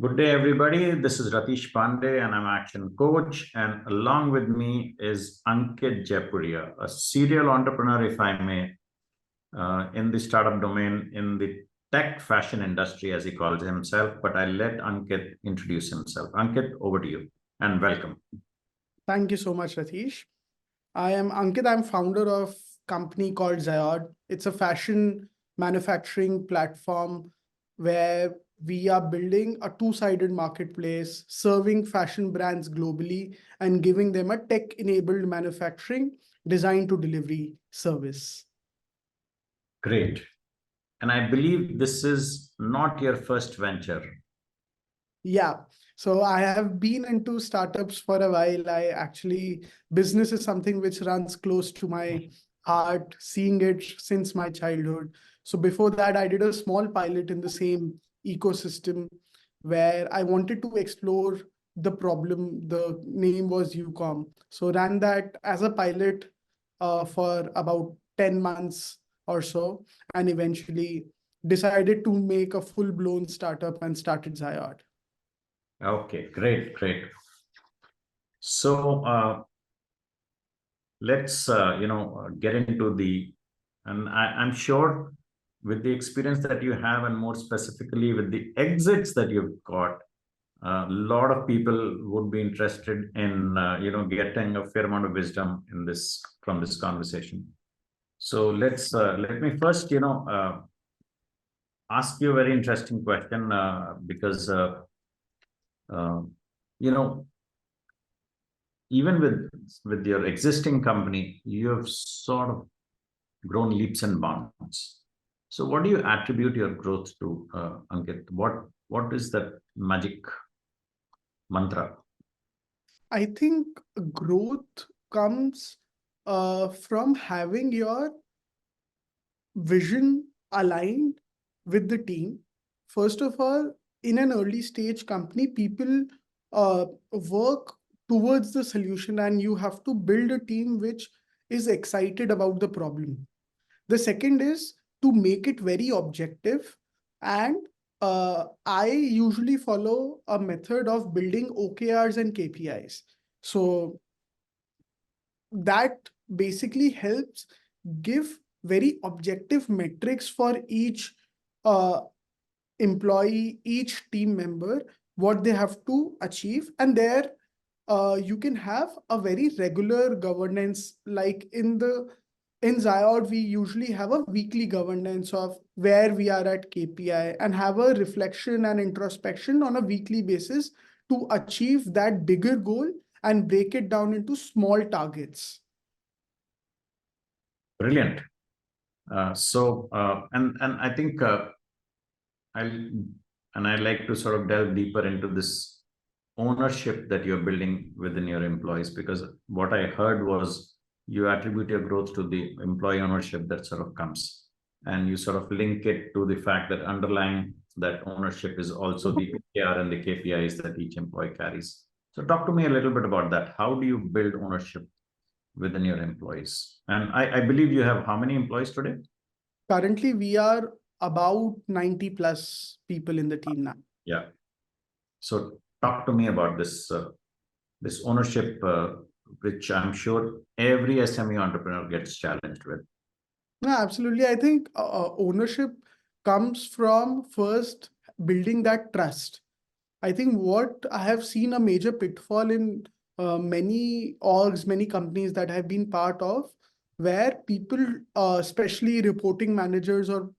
Good day, everybody. This is Ratish Pandey, and I'm Action Coach. And along with me is Ankit Jaipuria, a serial entrepreneur, if I may, in the startup domain, in the tech fashion industry, as he calls himself. But I'll let Ankit introduce himself. Ankit, over to you, and welcome. Thank you so much, Ratish. I am Ankit. I'm founder of a company called Zyod. It's a fashion manufacturing platform where we are building a two-sided marketplace, serving fashion brands globally and giving them a tech-enabled manufacturing design to delivery service. Great. And I believe this is not your first venture. Yeah. So I have been into startups for a while. Business is something which runs close to my heart, seeing it since my childhood. So before that, I did a small pilot in the same ecosystem where I wanted to explore the problem. The name was UCOM. So ran that as a pilot for about 10 months or so, and eventually decided to make a full-blown startup and started Zyod. Okay, great. So let's get into and I'm sure with the experience that you have, and more specifically with the exits that you've got, a lot of people would be interested in getting a fair amount of wisdom in this from this conversation. So let me first ask you a very interesting question, because uh, you know even with your existing company, you have sort of grown leaps and bounds. So what do you attribute your growth to, Ankit? What is that magic mantra? I think growth comes from having your vision aligned with the team. First of all, in an early stage company, people work towards the solution, and you have to build a team which is excited about the problem. The second is to make it very objective. And I usually follow a method of building OKRs and KPIs. So that basically helps give very objective metrics for each uh, employee, each team member, what they have to achieve. And there you can have a very regular governance. Like in Zyod, we usually have a weekly governance of where we are at KPI and have a reflection and introspection on a weekly basis to achieve that bigger goal and break it down into small targets. Brilliant. And I think I'd like to sort of delve deeper into this ownership that you're building within your employees, because what I heard was you attribute your growth to the employee ownership that sort of comes, and you sort of link it to the fact that underlying that ownership is also the OKR and the KPIs that each employee carries. So talk to me a little bit about that. How do you build ownership within your employees? And I believe you have how many employees today? Currently, we are about 90 plus people in the team now. Yeah. So talk to me about this ownership, which I'm sure every SME entrepreneur gets challenged with. Yeah, absolutely. I think ownership comes from first building that trust. I think what I have seen a major pitfall in many orgs, many companies that I have been part of, where people, especially reporting managers or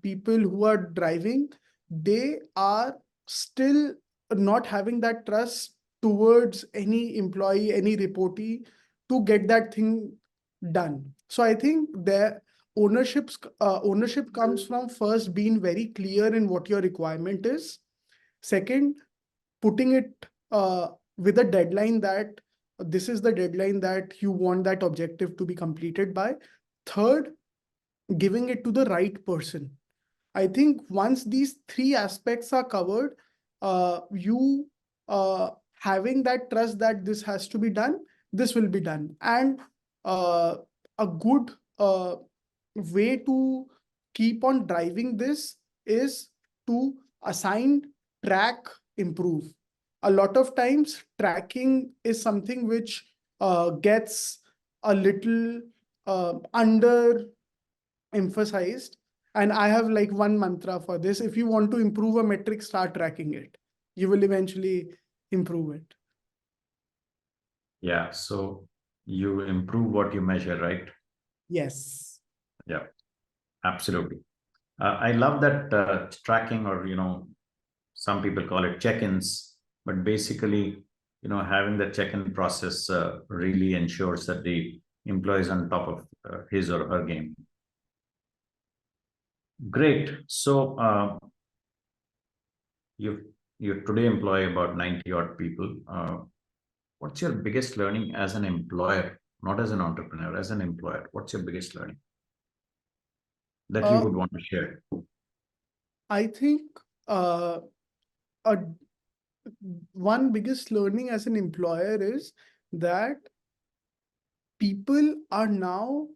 people who are driving, they are still not having that trust towards any employee, any reportee to get that thing done. So I think their ownership comes from first being very clear in what your requirement is. Second, putting it with a deadline that this is the deadline that you want that objective to be completed by. Third, giving it to the right person. I think once these three aspects are covered, you having that trust that this has to be done, this will be done. And a good way to keep on driving this is to assign track improve. A lot of times tracking is something which gets a little under emphasized. And I have like one mantra for this. If you want to improve a metric, start tracking it. You will eventually improve it. Yeah. So you improve what you measure, right? Yes. Yeah, absolutely. I love that tracking, or, some people call it check-ins, but basically, having the check-in process really ensures that the employee is on top of his or her game. Great. So you today employ about 90 odd people. What's your biggest learning as an employer, not as an entrepreneur, as an employer? What's your biggest learning that you Uh, would want to share? I think a one biggest learning as an employer is that people are now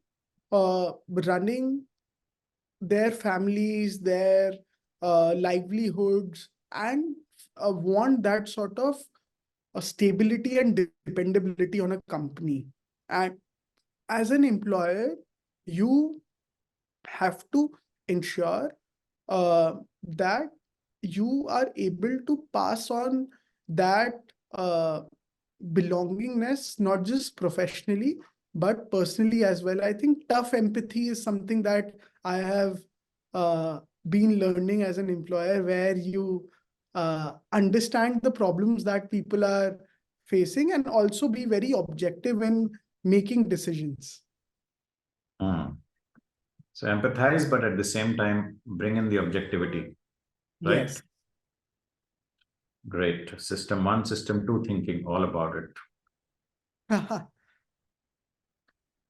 running their families, their livelihoods, and want that sort of stability and dependability on a company. And as an employer, you have to ensure that you are able to pass on that uh, belongingness, not just professionally, but personally as well. I think tough empathy is something that I have uh, been learning as an employer, where you understand the problems that people are facing and also be very objective in making decisions. Hmm. So empathize, but at the same time, bring in the objectivity, right? Yes. Great. System one, system two thinking, all about it.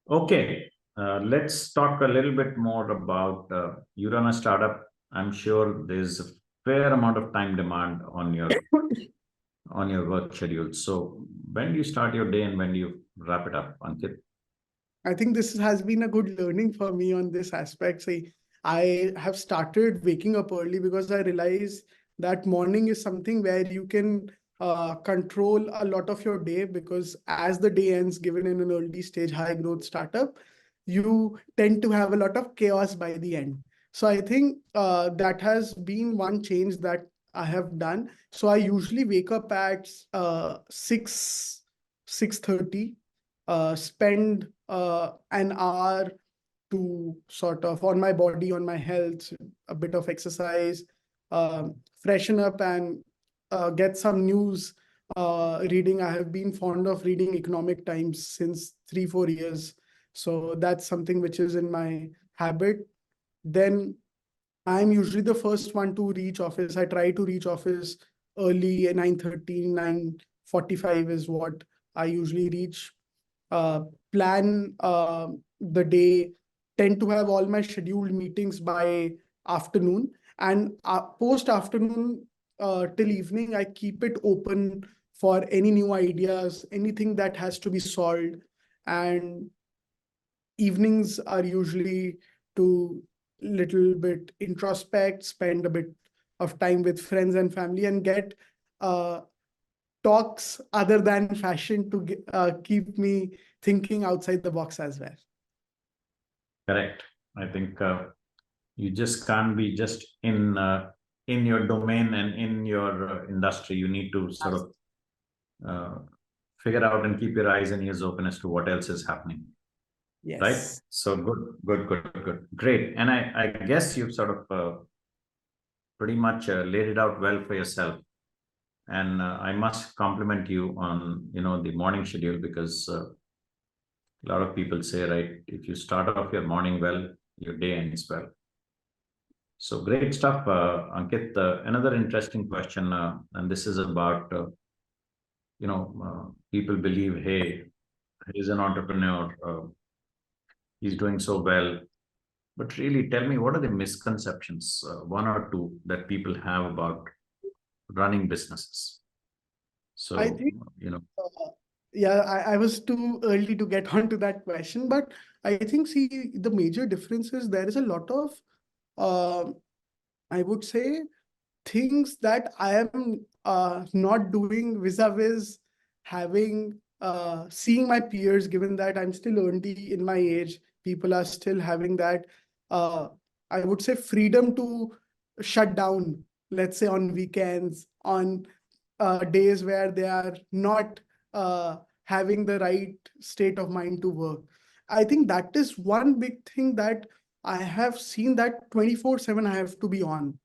Okay. Let's talk a little bit more about you run a startup. I'm sure there's a fair amount of time demand on your work schedule. So when do you start your day and when do you wrap it up, Ankit? I think this has been a good learning for me on this aspect. See, I have started waking up early because I realize that morning is something where you can control a lot of your day, because as the day ends, given in an early stage, high growth startup, you tend to have a lot of chaos by the end. So I think that has been one change that I have done. So I usually wake up at 6:30, spend an hour to sort of on my body, on my health, a bit of exercise, freshen up, and get some news reading. I have been fond of reading Economic Times since 3, 4 years. So that's something which is in my habit. Then I'm usually the first one to reach office. I try to reach office early, 9:30, 9:45 is what I usually reach. Plan the day, tend to have all my scheduled meetings by afternoon, and post afternoon till evening, I keep it open for any new ideas, anything that has to be solved. And evenings are usually to little bit introspect, spend a bit of time with friends and family, and get uh, talks other than fashion to keep me thinking outside the box as well. Correct. I think you just can't be just in your domain and in your industry. You need to sort of uh, figure out and keep your eyes and ears open as to what else is happening. Right? Yes. So good. Great. And I guess you've sort of pretty much laid it out well for yourself. And I must compliment you on, the morning schedule, because a lot of people say, right, if you start off your morning well, your day ends well. So great stuff, Ankit. Another interesting question, and this is about, people believe, hey, he's an entrepreneur, he's doing so well. But really, tell me, what are the misconceptions, one or two, that people have about running businesses? I So, think, yeah, I was too early to get onto that question, but I think, see, the major difference is there is a lot of, uh, I would say, things that I am not doing vis-a-vis having seeing my peers, given that I'm still early in my age, people are still having that uh, I would say freedom to shut down, let's say on weekends, on days where they are not having the right state of mind to work. I think that is one big thing that I have seen, that 24/7 I have to be on.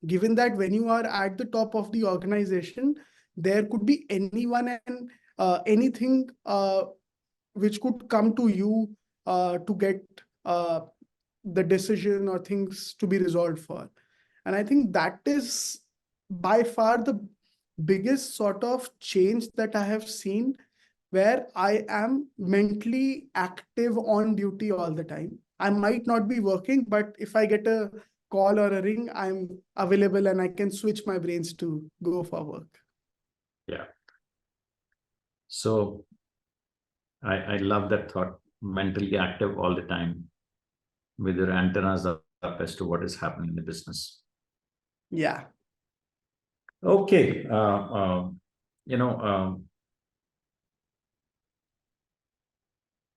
Given that when you are at the top of the organization, there could be anyone and anything which could come to you to get the decision or things to be resolved for. And I think that is by far the biggest sort of change that I have seen, where I am mentally active on duty all the time. I might not be working, but if I get a call or a ring, I'm available and I can switch my brains to go for work. Yeah. So I love that thought, mentally active all the time, with your antennas up as to what is happening in the business. Yeah. Okay. You know,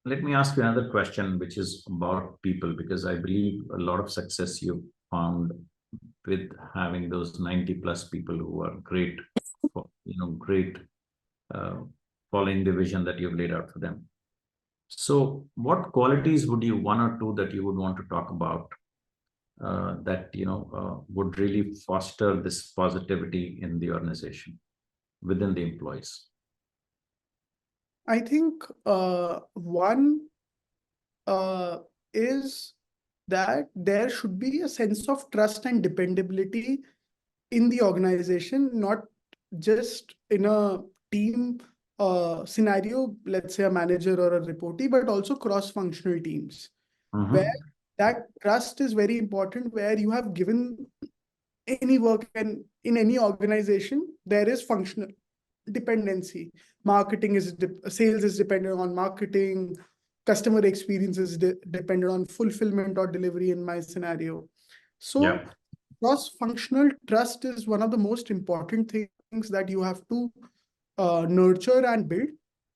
let me ask you another question, which is about people, because I believe a lot of success you found with having those 90 plus people who are great, great, following the vision that you've laid out for them. So what qualities would you, one or two that you would want to talk about, that would really foster this positivity in the organization within the employees? I think one is that there should be a sense of trust and dependability in the organization, not just in a team scenario, let's say a manager or a reportee, but also cross-functional teams, where that trust is very important, where you have given any work, and in any organization, there is functional dependency. Marketing is, sales is dependent on marketing, customer experience is dependent on fulfillment or delivery in my scenario. So Yeah. cross-functional trust is one of the most important things that you have to nurture and build.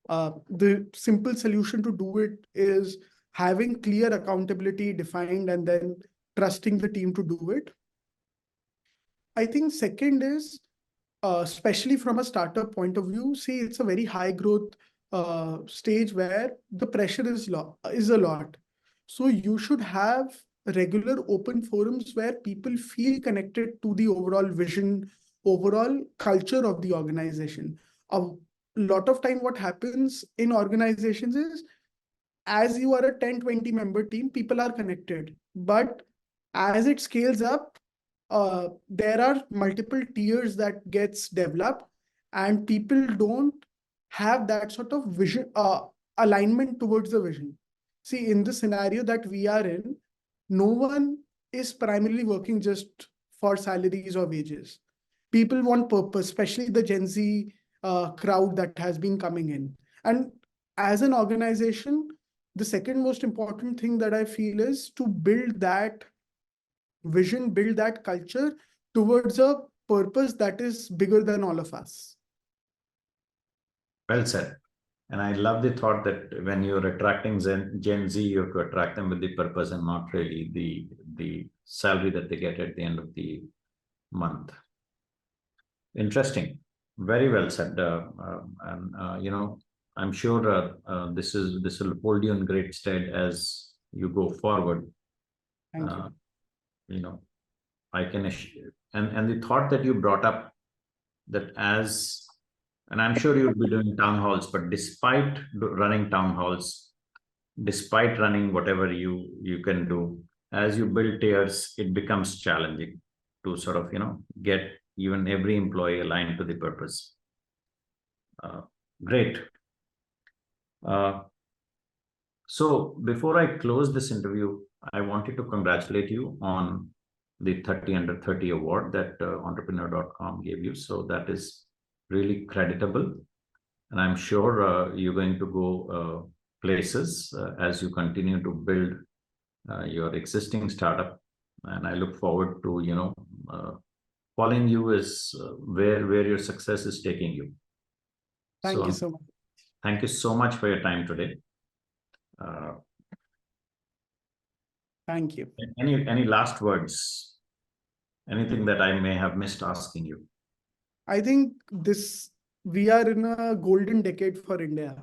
The simple solution to do it is having clear accountability defined and then trusting the team to do it. I think second is, especially from a startup point of view, see, it's a very high growth stage where the pressure is a lot. So you should have regular open forums where people feel connected to the overall vision, overall culture of the organization. A lot of time what happens in organizations is, as you are a 10-20 member team, people are connected. But as it scales up, there are multiple tiers that gets developed, and people don't have that sort of vision, alignment towards the vision. See, in the scenario that we are in, no one is primarily working just for salaries or wages. People want purpose, especially the Gen Z crowd that has been coming in. And as an organization, the second most important thing that I feel is to build that vision, build that culture towards a purpose that is bigger than all of us. Well said. And I love the thought that when you're attracting Gen Z, you have to attract them with the purpose and not really the salary that they get at the end of the month. Interesting. Very well said. I'm sure this will hold you in great stead as you go forward. Thank you. I can, and the thought that you brought up, that and I'm sure you'll be doing town halls, but despite running town halls, despite running whatever you can do, as you build tiers, it becomes challenging to sort of get even every employee aligned to the purpose. Great. So before I close this interview, I wanted to congratulate you on the 30 under 30 award that entrepreneur.com gave you. So that is really creditable. And I'm sure you're going to go places as you continue to build your existing startup. And I look forward to, following you is where your success is taking you. Thank you So so much. thank you so much for your time today. Thank you. Any last words? Anything that I may have missed asking you? I think we are in a golden decade for India.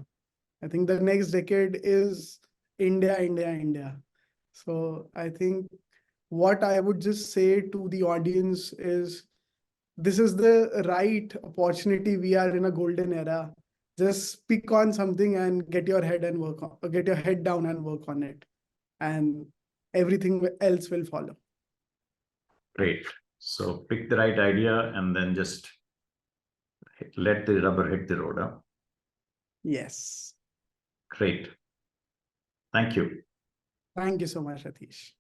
I think the next decade is India, India, India. So I think what I would just say to the audience is this is the right opportunity. We are in a golden era. Just pick on something and get your head down and work on it. And everything else will follow. Great. So pick the right idea and then just let the rubber hit the road. Huh? Yes. Great. Thank you. Thank you so much, Atish.